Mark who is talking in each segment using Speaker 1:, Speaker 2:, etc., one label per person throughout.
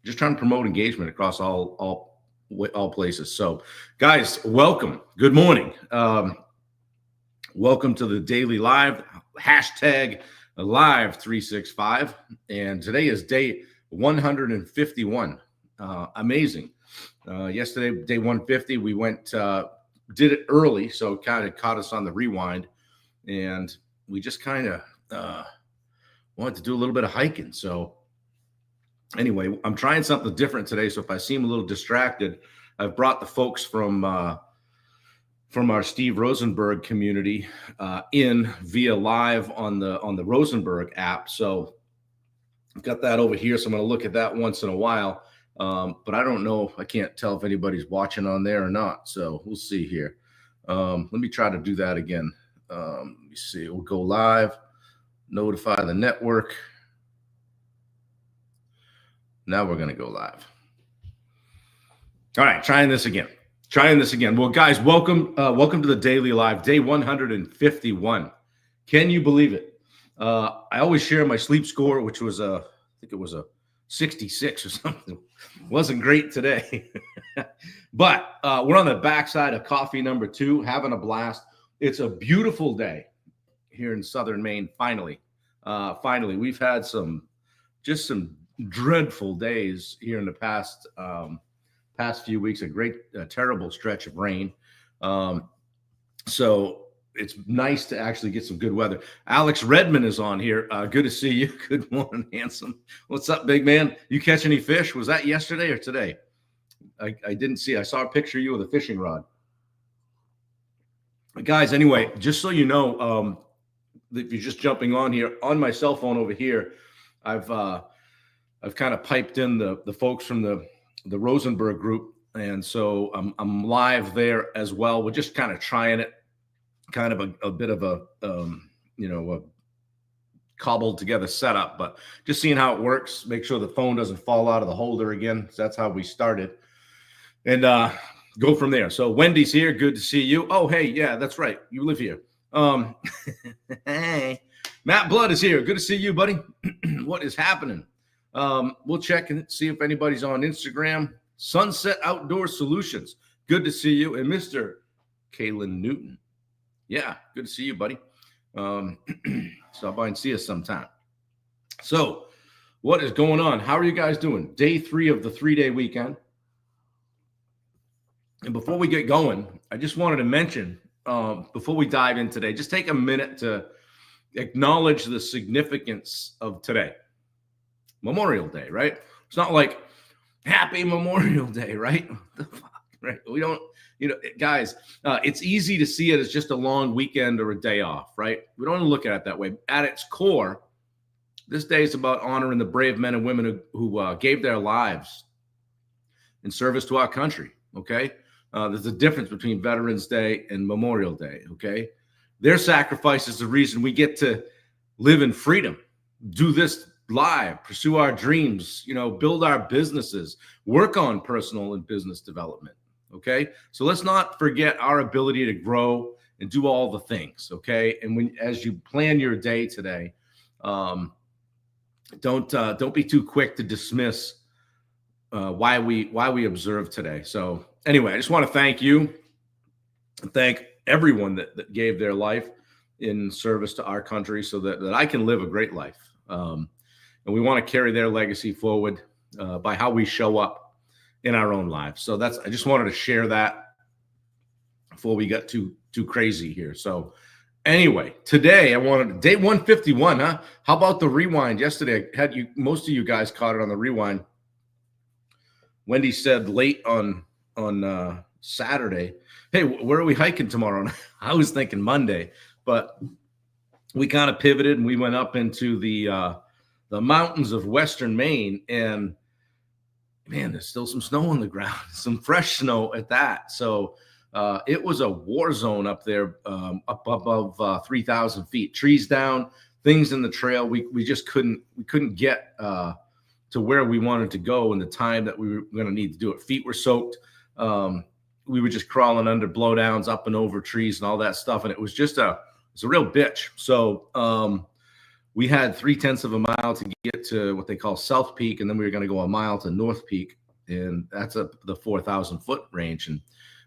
Speaker 1: just trying to promote engagement across all places. So, guys, welcome. Good morning. Welcome to the daily live hashtag live 365. And today is day 151. Amazing. Yesterday, day 150, we did it early, so it kind of caught us on the rewind, and we just kind of wanted to do a little bit of hiking. So anyway, I'm trying something different today. So if I seem a little distracted, I've brought the folks from our Steve Rosenberg community in via live on the Rosenberg app. So I've got that over here. So I'm going to look at that once in a while. But I don't know. I can't tell if anybody's watching on there or not. So we'll see here. Let me try to do that again. Let me see. We'll go live, notify the network. Now we're going to go live. All right, trying this again. Well, guys, welcome to the Daily Live, day 151. Can you believe it? I always share my sleep score, which was I think it was a 66 or something. Wasn't great today. But we're on the backside of coffee number 2, having a blast. It's a beautiful day here in southern Maine, finally. We've had some dreadful days here in the past few weeks, a terrible stretch of rain. So it's nice to actually get some good weather. Alex Redmond is on here. Good to see you. Good morning, handsome. What's up, big man? You catch any fish? Was that yesterday or today? I didn't see. I saw a picture of you with a fishing rod. Guys, anyway, just so you know, if you're just jumping on here, on my cell phone over here, I've kind of piped in the folks from the Rosenberg group, and so I'm live there as well. We're just kind of trying it, kind of a bit of a a cobbled together setup, but just seeing how it works. Make sure the phone doesn't fall out of the holder again. So that's how we started, and go from there. So Wendy's here. Good to see you. Oh, hey, yeah, that's right. You live here. Hey, Matt Blood is here. Good to see you, buddy. What is happening? We'll check and see if anybody's on Instagram. Sunset Outdoor Solutions. Good to see you. And Mr. Kalen Newton. Yeah, good to see you, buddy. Stop by and see us sometime. So, what is going on? How are you guys doing? Day 3 of the 3-day weekend. And before we get going, I just wanted to mention, before we dive in today, just take a minute to acknowledge the significance of today. Memorial Day, right? It's not like Happy Memorial Day, right? Right? We don't, guys, it's easy to see it as just a long weekend or a day off, right? We don't want to look at it that way. At its core, this day is about honoring the brave men and women who gave their lives in service to our country, okay? There's a difference between Veterans Day and Memorial Day, okay? Their sacrifice is the reason we get to live in freedom, do this live, pursue our dreams, build our businesses, work on personal and business development. Okay. So let's not forget our ability to grow and do all the things. Okay. And as you plan your day today, don't be too quick to dismiss why we observe today. So anyway, I just want to thank you and thank everyone that gave their life in service to our country so that I can live a great life. And we want to carry their legacy forward by how we show up in our own lives. So I just wanted to share that before we got too crazy here. So anyway, today day 151, huh? How about the rewind? Yesterday, most of you guys caught it on the rewind. Wendy said late on Saturday, hey, where are we hiking tomorrow? I was thinking Monday, but we kind of pivoted and we went up into the mountains of Western Maine, and man, there's still some snow on the ground, some fresh snow at that. So it was a war zone up there, up above 3,000 feet, trees down, things in the trail. We just couldn't get to where we wanted to go in the time that we were going to need to do it. Feet were soaked. We were just crawling under blowdowns, up and over trees and all that stuff. And it was just it's a real bitch. So we had 3/10 of a mile to get to what they call South Peak, and then we were going to go a mile to North Peak, and that's up the 4,000-foot range. And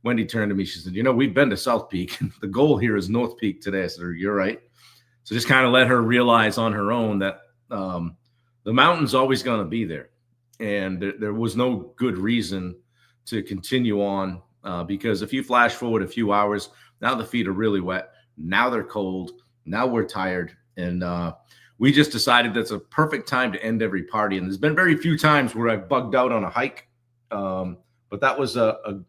Speaker 1: Wendy turned to me, she said, we've been to South Peak, and the goal here is North Peak today. I said, you're right. So just kind of let her realize on her own that the mountain's always going to be there, and there was no good reason to continue on because if you flash forward a few hours, now the feet are really wet, now they're cold, now we're tired, and we just decided that's a perfect time to end every party. And there's been very few times where I've bugged out on a hike, but that was a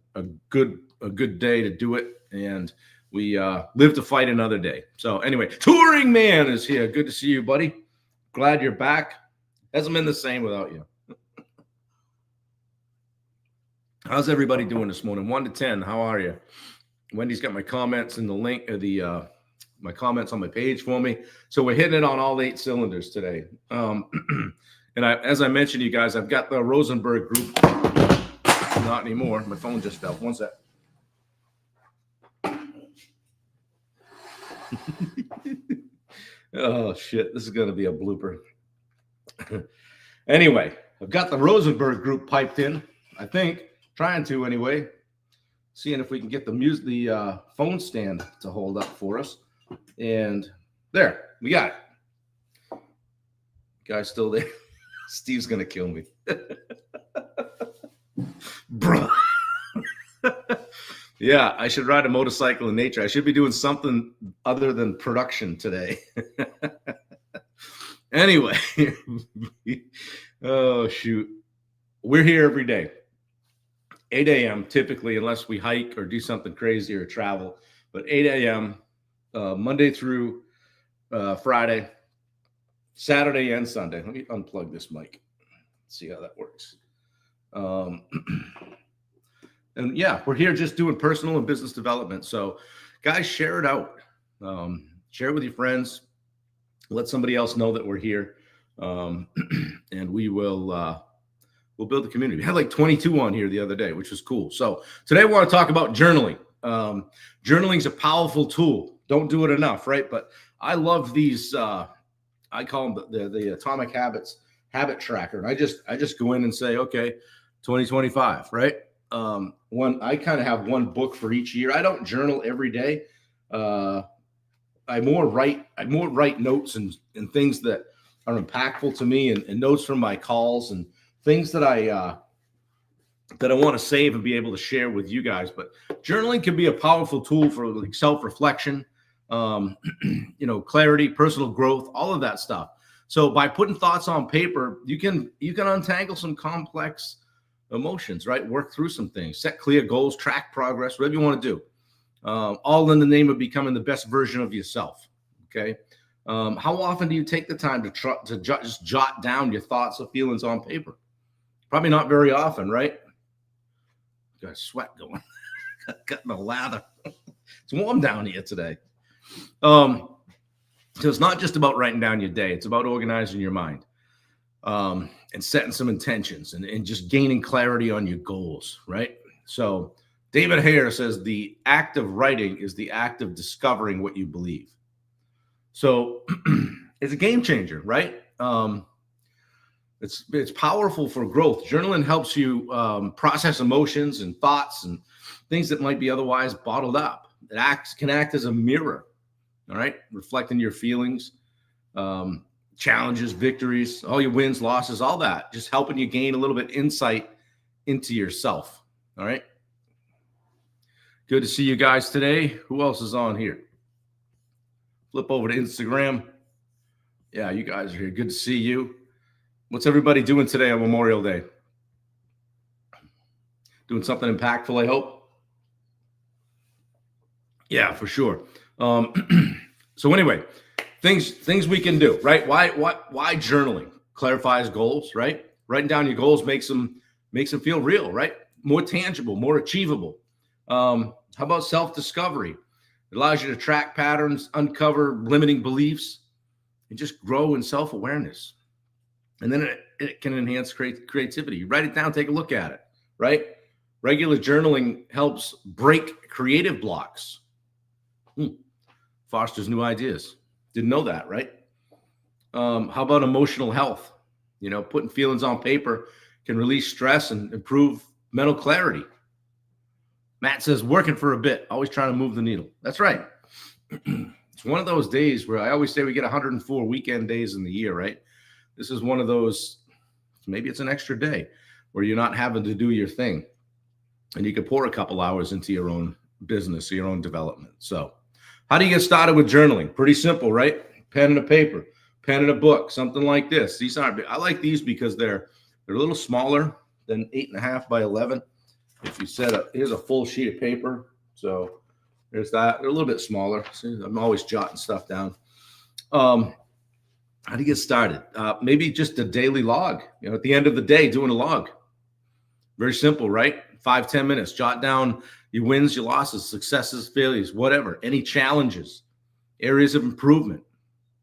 Speaker 1: good day to do it, and we live to fight another day. So anyway, Touring Man is here. Good to see you, buddy. Glad you're back. Hasn't been the same without you. How's everybody doing this morning? 1 to 10. How are you? Wendy's got my comments in the link, my comments on my page for me. So we're hitting it on all 8 cylinders today. And as I mentioned to you guys, I've got the Rosenberg group. Not anymore. My phone just fell. One sec. Oh, shit. This is going to be a blooper. Anyway, I've got the Rosenberg group piped in, I think. Trying to anyway. Seeing if we can get the phone stand to hold up for us. And there, we got it. Guy's still there. Steve's going to kill me. Bro. Yeah, I should ride a motorcycle in nature. I should be doing something other than production today. Anyway. Oh, shoot. We're here every day. 8 a.m. typically, unless we hike or do something crazy or travel. But 8 a.m. Monday through Friday, Saturday and Sunday. Let me unplug this mic. See how that works. And yeah, we're here just doing personal and business development. So guys, share it out. Share it with your friends. Let somebody else know that we're here. And we will we'll build the community. We had like 22 on here the other day, which was cool. So today I want to talk about journaling. Journaling is a powerful tool. Don't do it enough, right? But I love these. I call them the Atomic Habits habit tracker. And I just go in and say, okay, 2025, right? I kind of have one book for each year. I don't journal every day. I more write notes and things that are impactful to me and notes from my calls and things that I want to save and be able to share with you guys. But journaling can be a powerful tool for like self-reflection, clarity, personal growth, all of that stuff. So by putting thoughts on paper, you can untangle some complex emotions, right? Work through some things, set clear goals, track progress, whatever you want to do. All in the name of becoming the best version of yourself. Okay. How often do you take the time to just jot down your thoughts or feelings on paper? Probably not very often, right? Got a sweat going. Got the lather. It's warm down here today. So it's not just about writing down your day. It's about organizing your mind and setting some intentions and just gaining clarity on your goals, right? So David Hare says the act of writing is the act of discovering what you believe. So it's a game changer, right? It's powerful for growth. Journaling helps you process emotions and thoughts and things that might be otherwise bottled up. It can act as a mirror, all right? Reflecting your feelings, challenges, victories, all your wins, losses, all that. Just helping you gain a little bit insight into yourself, all right? Good to see you guys today. Who else is on here? Flip over to Instagram. Yeah, you guys are here. Good to see you. What's everybody doing today on Memorial Day? Doing something impactful, I hope. Yeah, for sure. So anyway, things we can do, right? Why journaling? Clarifies goals, right? Writing down your goals makes them feel real, right? More tangible, more achievable. How about self-discovery? It allows you to track patterns, uncover limiting beliefs, and just grow in self-awareness. And then it can enhance creativity. Write it down, take a look at it, right? Regular journaling helps break creative blocks. Fosters new ideas. Didn't know that, right? How about emotional health? Putting feelings on paper can release stress and improve mental clarity. Matt says, working for a bit, always trying to move the needle. That's right. It's one of those days where I always say we get 104 weekend days in the year, right? This is one of those, maybe it's an extra day where you're not having to do your thing and you can pour a couple hours into your own business, your own development. So how do you get started with journaling? Pretty simple, right? Pen and a paper, pen and a book, something like this. These aren't, I like these because they're a little smaller than 8.5 by 11. If you set up, here's a full sheet of paper. So there's that. They're a little bit smaller. See, I'm always jotting stuff down. How do you get started? Maybe just a daily log. At the end of the day, doing a log. Very simple, right? 5-10 minutes. Jot down your wins, your losses, successes, failures, whatever. Any challenges, areas of improvement.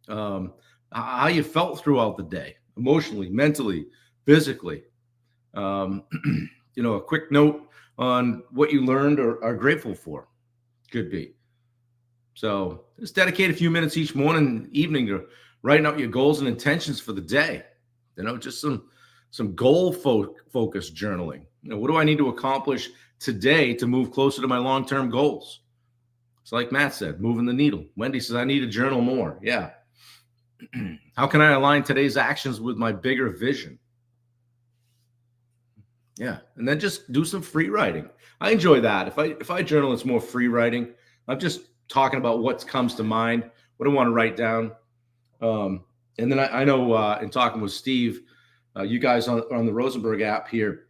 Speaker 1: How you felt throughout the day, emotionally, mentally, physically. A quick note on what you learned or are grateful for. Could be. So just dedicate a few minutes each morning and evening to writing out your goals and intentions for the day. Just some goal focused journaling. What do I need to accomplish today to move closer to my long-term goals? It's like Matt said, moving the needle. Wendy says, I need to journal more. Yeah. How can I align today's actions with my bigger vision? Yeah. And then just do some free writing. I enjoy that. If I journal, it's more free writing. I'm just talking about what comes to mind, what I want to write down. And then I know in talking with Steve, you guys on the Rosenberg app here,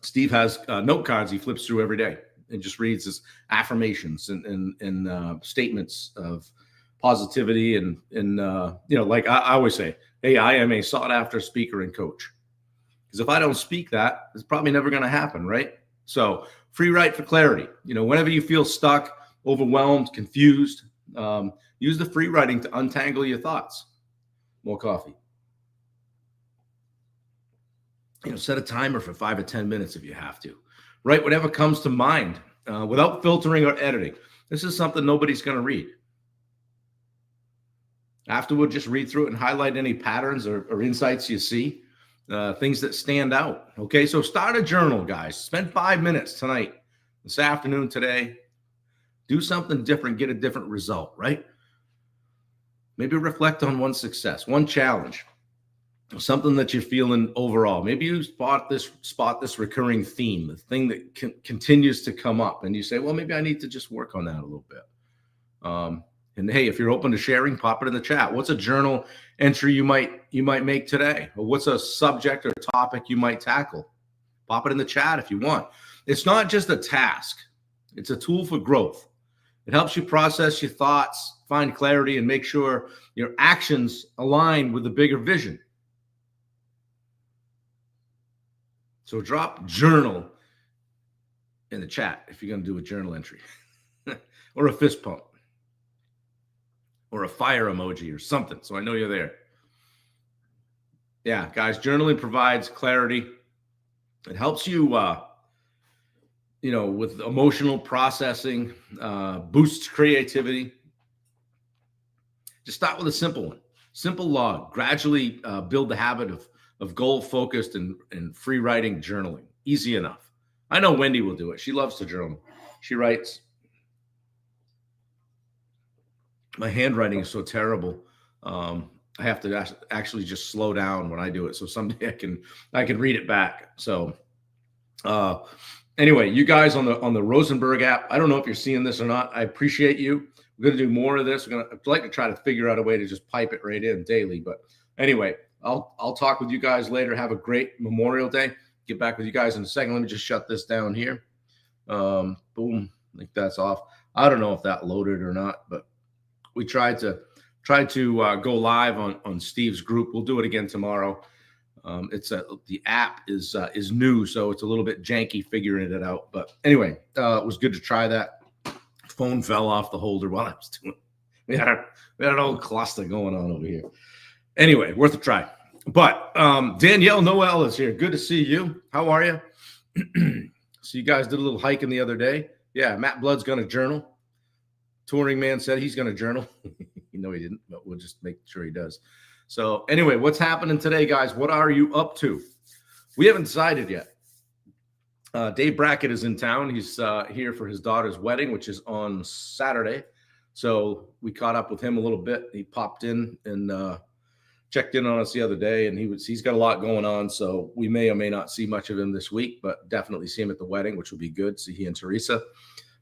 Speaker 1: Steve has note cards he flips through every day and just reads his affirmations and statements of positivity and like I always say, hey, I am a sought after speaker and coach. Because if I don't speak that, it's probably never going to happen, right? So free write for clarity. Whenever you feel stuck, overwhelmed, confused, use the free writing to untangle your thoughts. More coffee. Set a timer for 5 or 10 minutes if you have to. Write whatever comes to mind without filtering or editing. This is something nobody's going to read. Afterward, just read through it and highlight any patterns or insights you see, things that stand out. Okay, so start a journal, guys. Spend 5 minutes tonight, this afternoon, today. Do something different, get a different result, right? Maybe reflect on one success, one challenge, something that you're feeling overall. Maybe you spot this recurring theme, the thing that continues to come up, and you say, well, maybe I need to just work on that a little bit. And hey, if you're open to sharing, pop it in the chat. What's a journal entry you might make today? Or what's a subject or topic you might tackle? Pop it in the chat if you want. It's not just a task. It's a tool for growth. It helps you process your thoughts, find clarity, and make sure your actions align with the bigger vision. So drop journal in the chat if you're going to do a journal entry or a fist pump or a fire emoji or something. So I know you're there. Yeah, guys, journaling provides clarity. It helps you, with emotional processing, boosts creativity. Just start with a simple one, simple log. Gradually build the habit of goal-focused and free writing journaling. Easy enough. I know Wendy will do it. She loves to journal. She writes. My handwriting is so terrible. I have to actually just slow down when I do it. So someday I can read it back. So anyway, you guys on the Rosenberg app, I don't know if you're seeing this or not. I appreciate you. We're going to do more of this. I'd like to try to figure out a way to just pipe it right in daily. But anyway, I'll talk with you guys later. Have a great Memorial Day. Get back with you guys in a second. Let me just shut this down here. Boom. I think that's off. I don't know if that loaded or not, but we tried to go live on Steve's group. We'll do it again tomorrow. The app is new, so it's a little bit janky figuring it out. But anyway, it was good to try that. Phone fell off the holder while I was doing it. We had an old cluster going on over here. Anyway, worth a try. But Danielle Noel is here. Good to see you. How are you? So you guys did a little hiking the other day. Yeah, Matt Blood's going to journal. Touring Man said he's going to journal. He didn't, but we'll just make sure he does. So anyway, what's happening today, guys? What are you up to? We haven't decided yet. Dave Brackett is in town. He's here for his daughter's wedding, which is on Saturday. So we caught up with him a little bit. He popped in and checked in on us the other day, and he's got a lot going on. So we may or may not see much of him this week, but definitely see him at the wedding, which will be good. See he and Teresa.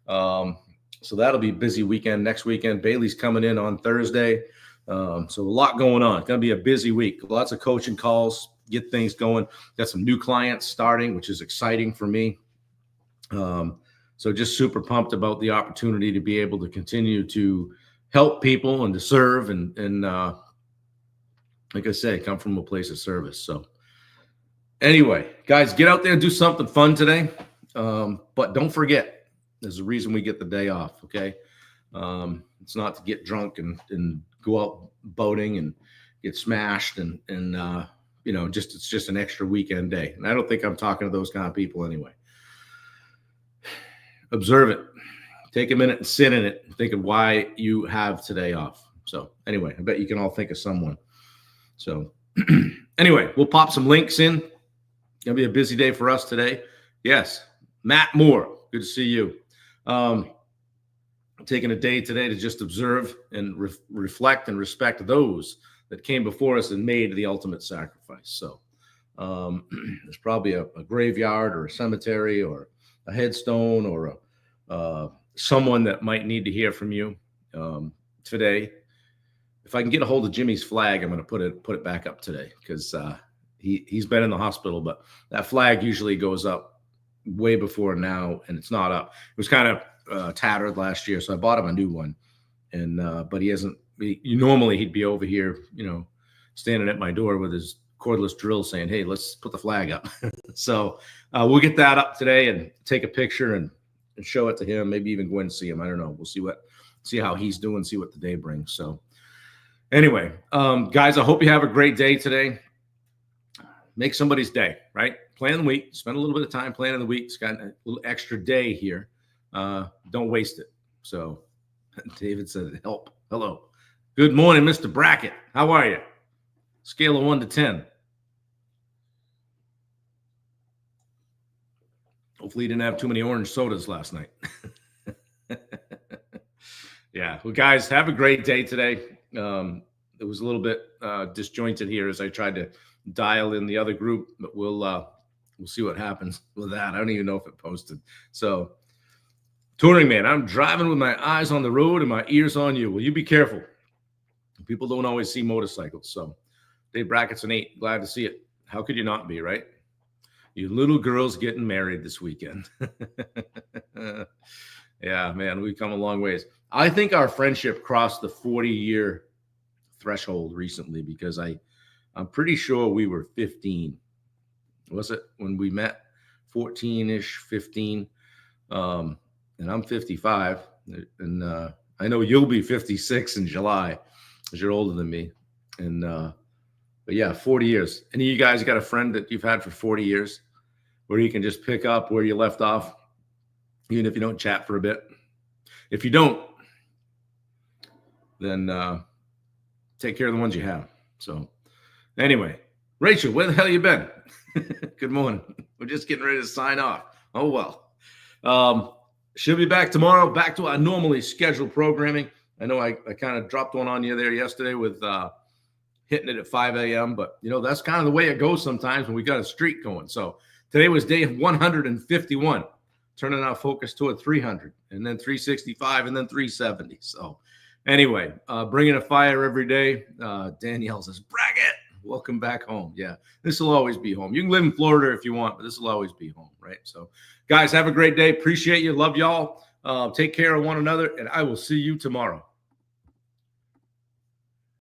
Speaker 1: So that'll be a busy weekend. Next weekend, Bailey's coming in on Thursday. So a lot going on. It's going to be a busy week. Lots of coaching calls, get things going. Got some new clients starting, which is exciting for me. So just super pumped about the opportunity to be able to continue to help people and to serve and like I say, come from a place of service. So anyway, guys, get out there and do something fun today. But don't forget, there's a reason we get the day off, okay? It's not to get drunk and go out boating and get smashed and it's just an extra weekend day. And I don't think I'm talking to those kind of people anyway. Observe it. Take a minute and sit in it and think of why you have today off. So anyway, I bet you can all think of someone. So anyway, we'll pop some links in. Gonna be a busy day for us today. Yes, Matt Moore, good to see you. Taking a day today to just observe and reflect and respect those that came before us and made the ultimate sacrifice. So there's probably a graveyard or a cemetery or a headstone or someone that might need to hear from you today. If I can get a hold of Jimmy's flag, I'm going to put it back up today because he's been in the hospital, but that flag usually goes up way before now, and it's not up. It was kind of tattered last year, so I bought him a new one. And but he hasn't. Normally he'd be over here, standing at my door with his cordless drill, saying, "Hey, let's put the flag up." So we'll get that up today and take a picture and show it to him. Maybe even go in and see him. I don't know. We'll see how he's doing. See what the day brings. So anyway, guys, I hope you have a great day today. Make somebody's day, right? Plan the week. Spend a little bit of time planning the week. It's got a little extra day here. Don't waste it. So David said, help. Hello. Good morning, Mr. Brackett. How are you? Scale of 1 to 10. Hopefully you didn't have too many orange sodas last night. Yeah. Well, guys, have a great day today. It was a little bit disjointed here as I tried to dial in the other group, but we'll see what happens with that. I don't even know if it posted. So touring man, I'm driving with my eyes on the road and my ears on you. Will you be careful? People don't always see motorcycles. So Dave Brackett's an 8. Glad to see it. How could you not be, right? You little girls getting married this weekend. Yeah, man, we've come a long ways. I think our friendship crossed the 40-year threshold recently because I'm pretty sure we were 15. Was it when we met? 14-ish, 15. And I'm 55. And I know you'll be 56 in July because you're older than me. And but yeah, 40 years. Any of you guys got a friend that you've had for 40 years where you can just pick up where you left off, even if you don't chat for a bit? If you don't, then take care of the ones you have. So anyway, Rachel, where the hell you been? Good morning. We're just getting ready to sign off. Oh, well. She'll be back tomorrow, back to our normally scheduled programming. I know I kind of dropped one on you there yesterday with hitting it at 5 a.m., but, that's kind of the way it goes sometimes when we got a streak going. So today was day 151, turning our focus toward 300, and then 365, and then 370. So anyway, bringing a fire every day. Danielle says, Brackett, welcome back home. Yeah, this will always be home. You can live in Florida if you want, but this will always be home, right? So guys, have a great day. Appreciate you. Love y'all. Take care of one another, and I will see you tomorrow.